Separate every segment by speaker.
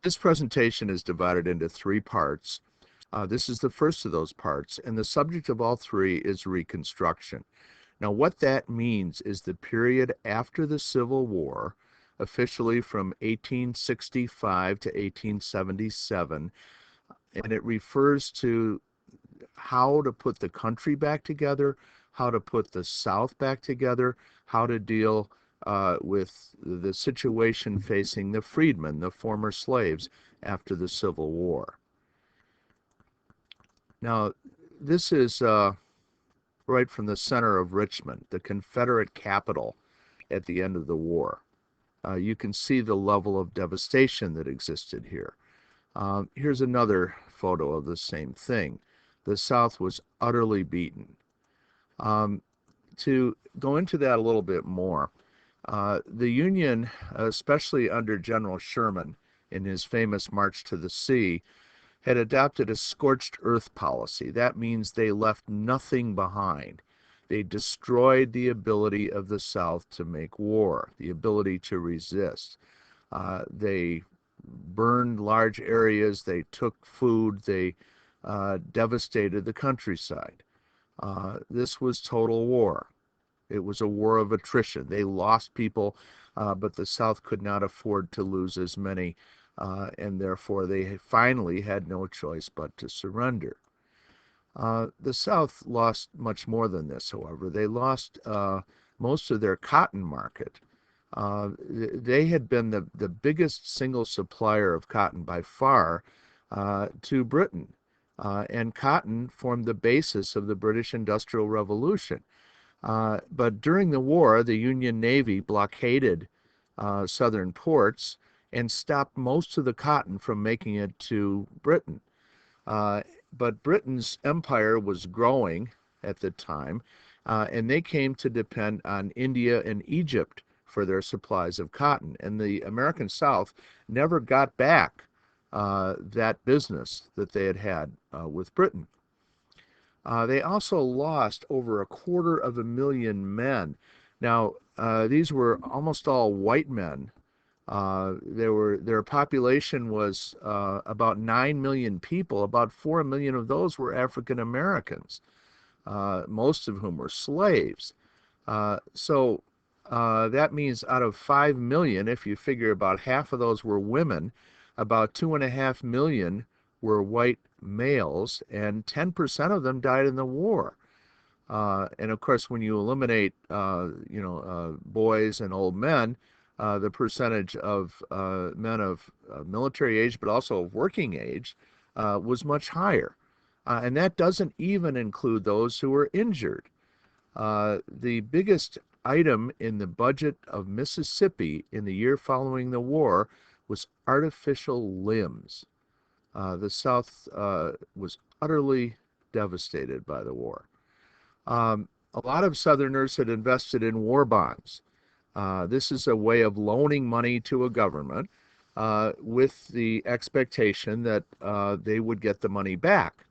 Speaker 1: This presentation is divided into three parts. This is the first of those parts, and the subject of all three is Reconstruction. Now, what that means is the period after the Civil War, officially from 1865 to 1877, and it refers to how to put the country back together, how to put the South back together, how to deal with the situation facing the freedmen, the former slaves, after the Civil War. Now, this is right from the center of Richmond, the Confederate capital at the end of the war. You can see the level of devastation that existed here. Here's another photo of the same thing. The South was utterly beaten. To go into that a little bit more, the Union, especially under General Sherman in his famous March to the Sea, had adopted a scorched earth policy. That means they left nothing behind. They destroyed the ability of the South to make war, the ability to resist. They burned large areas, they took food, they devastated the countryside. This was total war. It was a war of attrition. They lost people, but the South could not afford to lose as many, and therefore they finally had no choice but to surrender. The South lost much more than this, however. They lost most of their cotton market. They had been the biggest single supplier of cotton by far to Britain, and cotton formed the basis of the British Industrial Revolution. But during the war, the Union Navy blockaded southern ports and stopped most of the cotton from making it to Britain. But Britain's empire was growing at the time, and they came to depend on India and Egypt for their supplies of cotton. And the American South never got back that business that they had had with Britain. They also lost over 250,000 men. Now, these were almost all white men. Their population was about 9 million people. About 4 million of those were African Americans, most of whom were slaves. So that means out of 5 million, if you figure about half of those were women, about 2.5 million were white males, and 10% of them died in the war. And of course, when you eliminate, boys and old men, the percentage of men of military age, but also of working age, was much higher. And that doesn't even include those who were injured. The biggest item in the budget of Mississippi in the year following the war was artificial limbs. The South was utterly devastated by the war. A lot of Southerners had invested in war bonds. This is a way of loaning money to a government with the expectation that they would get the money back.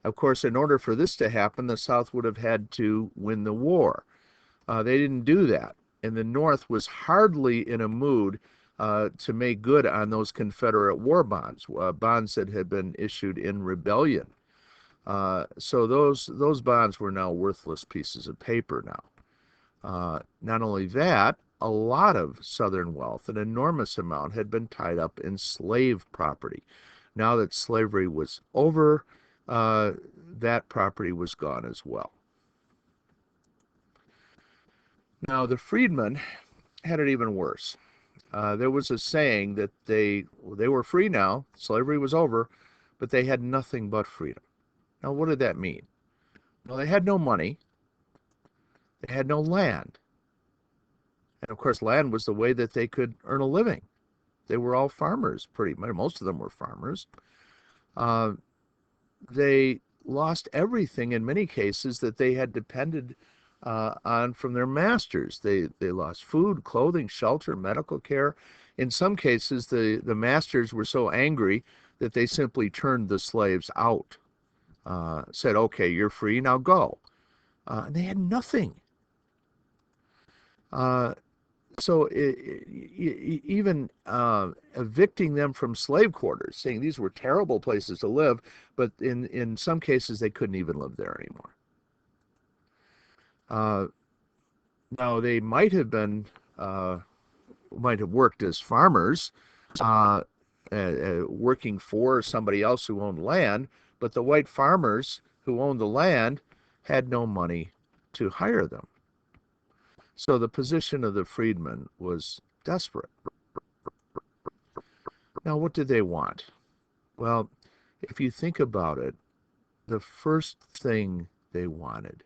Speaker 1: Of course, in order for this to happen, the South would have had to win the war. They didn't do that, and the North was hardly in a mood to make good on those Confederate war bonds, bonds that had been issued in rebellion. So those bonds were now worthless pieces of paper now. Not only that, a lot of Southern wealth, an enormous amount, had been tied up in slave property. Now that slavery was over, that property was gone as well. Now the freedmen had it even worse. There was a saying that they were free now, slavery was over, but they had nothing but freedom. Now, what did that mean? Well, they had no money, they had no land, and of course, land was the way that they could earn a living. They were all farmers, pretty much. Most of them were farmers. Uh, they lost everything in many cases that they had depended on from their masters. They lost food, clothing, shelter, medical care. In some cases, the masters were so angry that they simply turned the slaves out, said, okay, you're free, now go. And they had nothing. Uh, So even evicting them from slave quarters, saying these were terrible places to live, but in some cases they couldn't even live there anymore. Now they might have worked as farmers, uh, working for somebody else who owned land, but the white farmers who owned the land had no money to hire them. So the position of the freedmen was desperate. Now, what did they want? Well, if you think about it, the first thing they wanted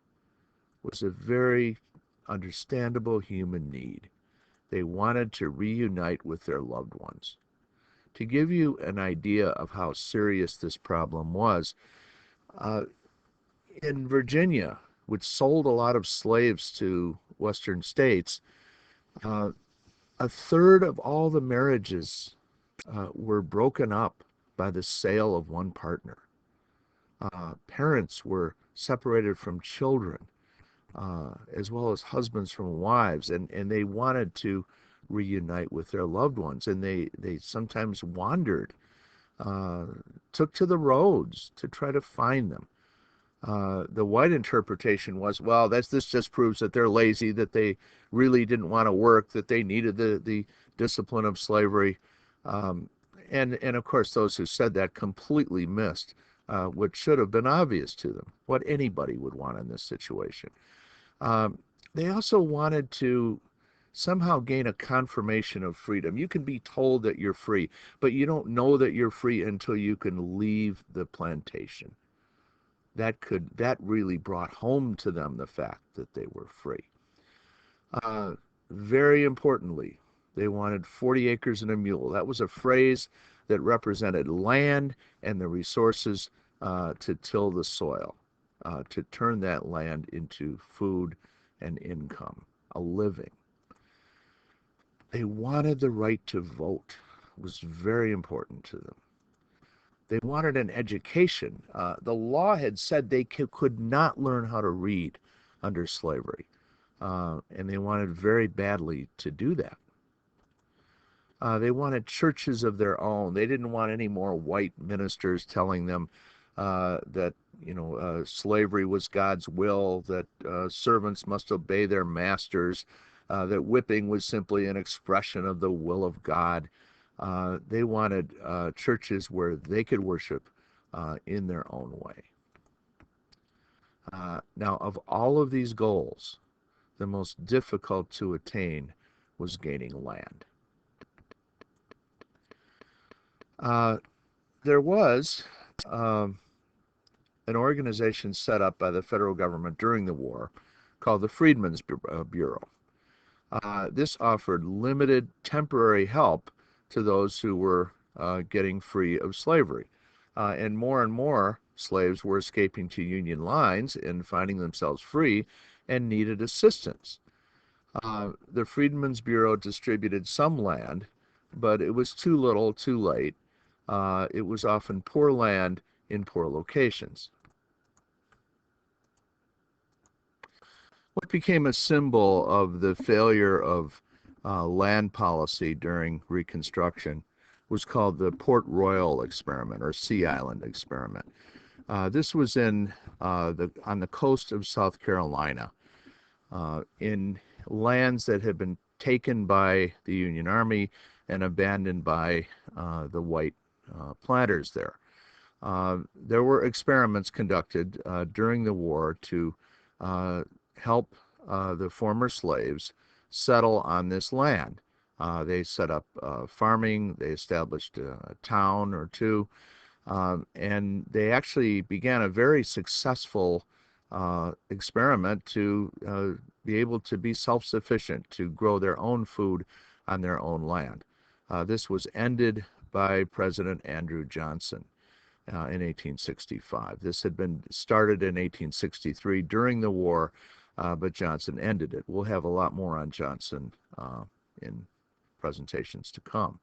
Speaker 1: was a very understandable human need. They wanted to reunite with their loved ones. To give you an idea of how serious this problem was, uh, in Virginia, which sold a lot of slaves to western states, uh, a third of all the marriages were broken up by the sale of one partner. Parents were separated from children, as well as husbands from wives, and they wanted to reunite with their loved ones, and they sometimes wandered, uh, took to the roads to try to find them. The white interpretation was, well, this just proves that they're lazy, that they really didn't want to work, that they needed the discipline of slavery. Um, and of course, those who said that completely missed what should have been obvious to them, what anybody would want in this situation. Um, they also wanted to somehow gain a confirmation of freedom. You can be told that you're free, but you don't know that you're free until you can leave the plantation. That really brought home to them the fact that they were free. Uh, Very importantly, they wanted 40 acres and a mule. That was a phrase that represented land and the resources to till the soil, to turn that land into food and income, a living. They wanted the right to vote. It was very important to them. They wanted an education. The law had said they could not learn how to read under slavery, and they wanted very badly to do that. They wanted churches of their own. They didn't want any more white ministers telling them that slavery was God's will, that servants must obey their masters, that whipping was simply an expression of the will of God. They wanted churches where they could worship in their own way. Now, of all of these goals, the most difficult to attain was gaining land. There was an organization set up by the federal government during the war called the Freedmen's Bureau. This offered limited temporary help to those who were getting free of slavery. And more slaves were escaping to Union lines and finding themselves free and needed assistance. The Freedmen's Bureau distributed some land, but it was too little, too late. It was often poor land in poor locations. What became a symbol of the failure of land policy during Reconstruction was called the Port Royal experiment, or Sea Island experiment. This was on the coast of South Carolina, in lands that had been taken by the Union Army and abandoned by the white planters there. There were experiments conducted during the war to help the former slaves settle on this land. They set up farming, they established a town or two, and they actually began a very successful experiment to be able to be self-sufficient, to grow their own food on their own land. This was ended by President Andrew Johnson in 1865. This had been started in 1863 during the war, but Johnson ended it. We'll have a lot more on Johnson in presentations to come.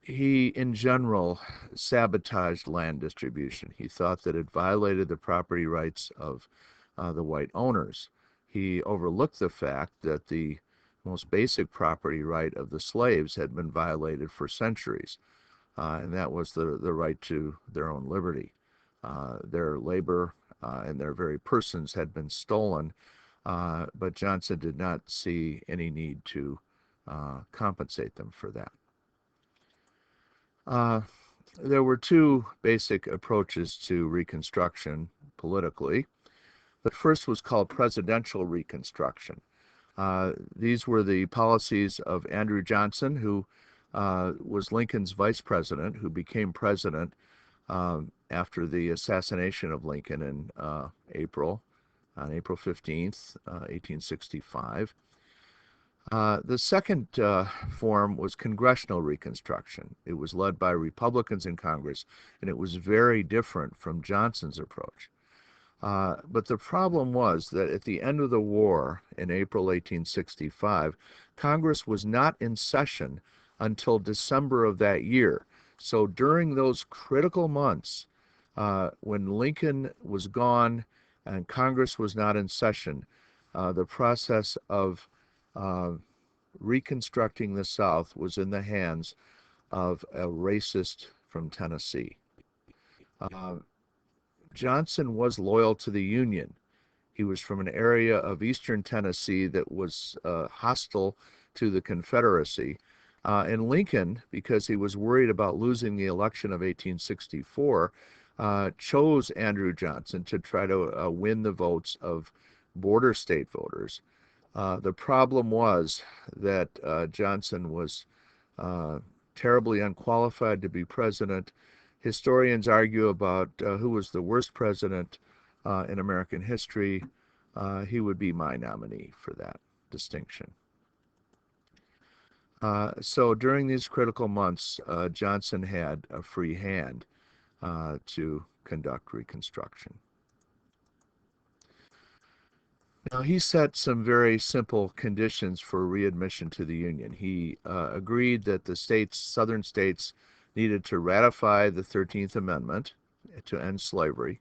Speaker 1: He, in general, sabotaged land distribution. He thought that it violated the property rights of the white owners. he overlooked the fact that the most basic property right of the slaves had been violated for centuries, and that was the right to their own liberty. Their labor and their very persons had been stolen, but Johnson did not see any need to compensate them for that. There were two basic approaches to Reconstruction politically. The first was called presidential Reconstruction. These were the policies of Andrew Johnson, who was Lincoln's vice president, who became president after the assassination of Lincoln in on April 15th, 1865. The second form was Congressional Reconstruction. It was led by Republicans in Congress, and it was very different from Johnson's approach. But the problem was that at the end of the war in April 1865, Congress was not in session until December of that year. So during those critical months, when Lincoln was gone and Congress was not in session, the process of reconstructing the South was in the hands of a racist from Tennessee. Johnson was loyal to the Union. He was from an area of eastern Tennessee that was hostile to the Confederacy. And Lincoln, because he was worried about losing the election of 1864, chose Andrew Johnson to try to win the votes of border state voters. The problem was that Johnson was terribly unqualified to be president. Historians argue about who was the worst president in American history. He would be my nominee for that distinction. So during these critical months, Johnson had a free hand to conduct Reconstruction. Now, he set some very simple conditions for readmission to the Union. He agreed that the southern states needed to ratify the 13th Amendment to end slavery.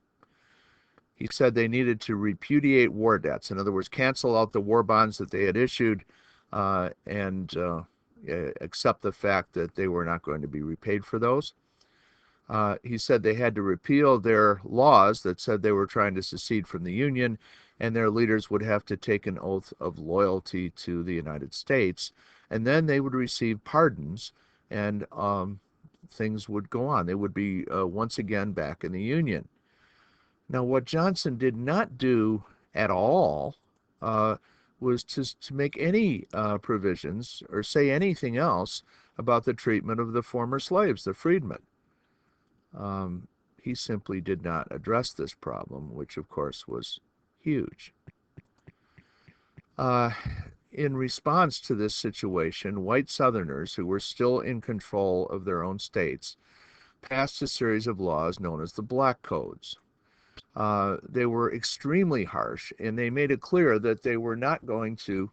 Speaker 1: He said they needed to repudiate war debts. In other words, cancel out the war bonds that they had issued and accept the fact that they were not going to be repaid for those. He said they had to repeal their laws that said they were trying to secede from the Union, and their leaders would have to take an oath of loyalty to the United States, and then they would receive pardons, and things would go on. They would be once again back in the Union. Now, what Johnson did not do at all was to make any provisions or say anything else about the treatment of the former slaves, the freedmen. He simply did not address this problem, which of course was huge. In response to this situation, white Southerners who were still in control of their own states passed a series of laws known as the Black Codes. They were extremely harsh, and they made it clear that they were not going to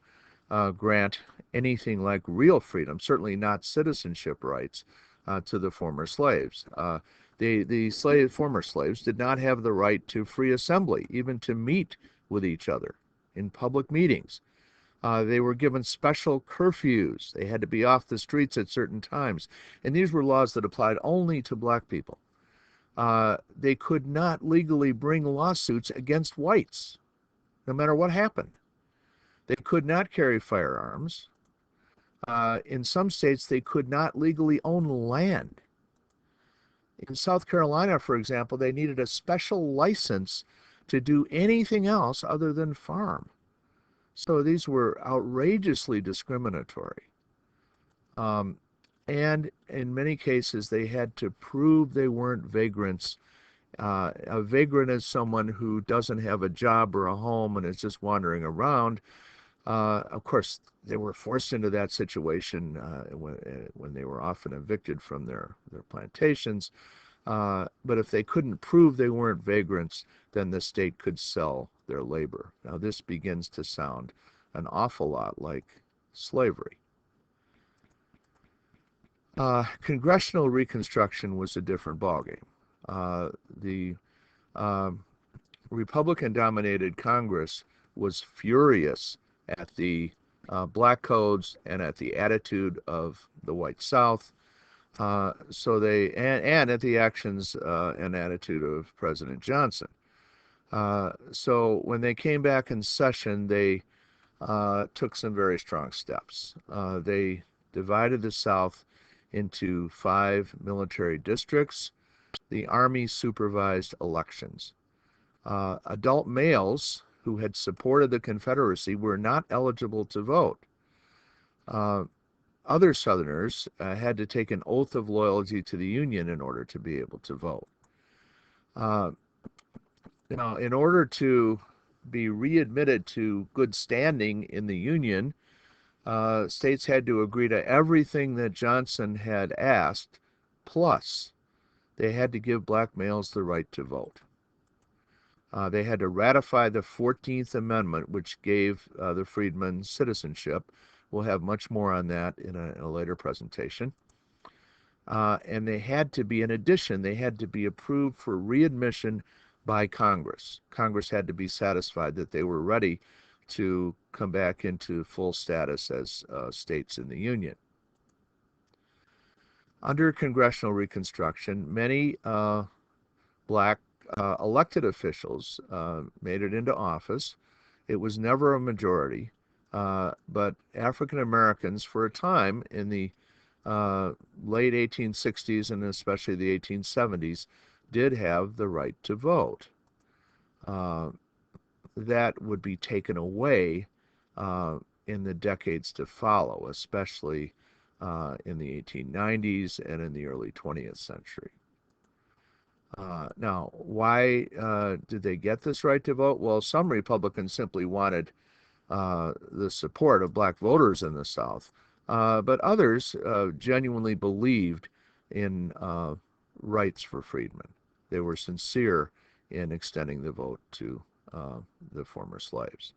Speaker 1: grant anything like real freedom, certainly not citizenship rights, to the former slaves. The former slaves did not have the right to free assembly, even to meet with each other in public meetings. They were given special curfews. They had to be off the streets at certain times. And these were laws that applied only to black people. They could not legally bring lawsuits against whites, no matter what happened. They could not carry firearms. In some states, they could not legally own land. In South Carolina, for example, they needed a special license to do anything else other than farm. So these were outrageously discriminatory. And in many cases, they had to prove they weren't vagrants. A vagrant is someone who doesn't have a job or a home and is just wandering around. Of course, they were forced into that situation when they were often evicted from their plantations. But if they couldn't prove they weren't vagrants, then the state could sell their labor. Now, this begins to sound an awful lot like slavery. Congressional Reconstruction was a different ballgame. The Republican-dominated Congress was furious at the black codes and at the attitude of the white South. And at the actions and attitude of President Johnson. So when they came back in session, they took some very strong steps. They divided the South into 5 military districts. The Army supervised elections. Adult males who had supported the Confederacy were not eligible to vote. Other Southerners had to take an oath of loyalty to the Union in order to be able to vote. Now, in order to be readmitted to good standing in the Union, states had to agree to everything that Johnson had asked, plus they had to give black males the right to vote. They had to ratify the 14th Amendment, which gave the freedmen citizenship. We'll have much more on that in a later presentation. And they had to be, in addition, they had to be approved for readmission by Congress. Congress had to be satisfied that they were ready to come back into full status as states in the Union. Under Congressional Reconstruction, many black elected officials made it into office. It was never a majority, but African Americans, for a time in the late 1860s and especially the 1870s, did have the right to vote. That would be taken away in the decades to follow, especially in the 1890s and in the early 20th century. Now, why did they get this right to vote? Well, some Republicans simply wanted the support of black voters in the South, but others genuinely believed in rights for freedmen. They were sincere in extending the vote to the former slaves.